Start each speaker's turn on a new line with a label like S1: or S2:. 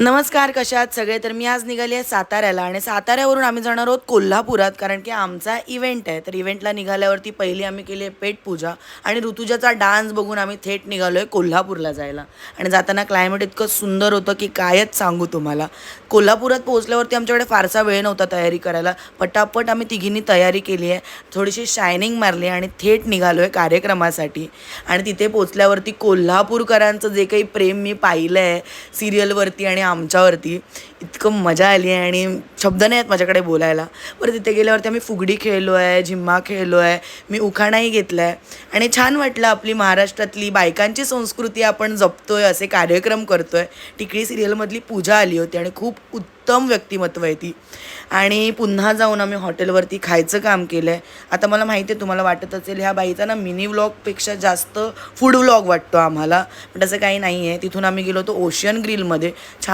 S1: नमस्कार, कशा आहात सगळे? तर मी आज निघाली आहे साताऱ्याला आणि साताऱ्यावरून आम्ही जाणार आहोत कोल्हापुरात, कारण की आमचा इव्हेंट आहे. तर इव्हेंटला निघाल्यावरती पहिली आम्ही केली आहे पेटपूजा आणि ऋतुजाचा डान्स बघून आम्ही थेट निघालो आहे कोल्हापूरला जायला. आणि जाताना क्लायमेट इतकं सुंदर होतं की कायच सांगू तुम्हाला. कोल्हापुरात पोहोचल्यावरती आमच्याकडे फारसा वेळ नव्हता तयारी करायला. पटापट आम्ही तिघींनी तयारी केली आहे, थोडीशी शायनिंग मारली आणि थेट निघालो आहे कार्यक्रमासाठी. आणि तिथे पोहोचल्यावरती कोल्हापूरकरांचं जे काही प्रेम मी पाहिलं आहे सिरियलवरती आणि आमच्यावरती, इतकं मजा आली आहे आणि शब्द नाही आहेत माझ्याकडे बोलायला. बरं, तिथे गेल्यावरती आम्ही फुगडी खेळलो आहे, झिम्मा खेळलो आहे, मी उखाणाही घेतला आहे आणि छान वाटलं. आपली महाराष्ट्रातली बायकांची संस्कृती आपण जपतोय, असे कार्यक्रम करतोय. टिकळी सिरियलमधली पूजा आली होती आणि खूप उत्तम व्यक्तिमत्व आहे ती. आणि पुन्हा जाऊन आम्ही हॉटेलवरती खायचं काम केलं आहे. आता मला माहिती आहे तुम्हाला वाटत असेल ह्या बाईचा ना मिनी व्लॉगपेक्षा जास्त फूड व्लॉग वाटतो आम्हाला, पण तसं काही नाही आहे. तिथून आम्ही गेलो होतो ओशियन ग्रिलमध्ये. छान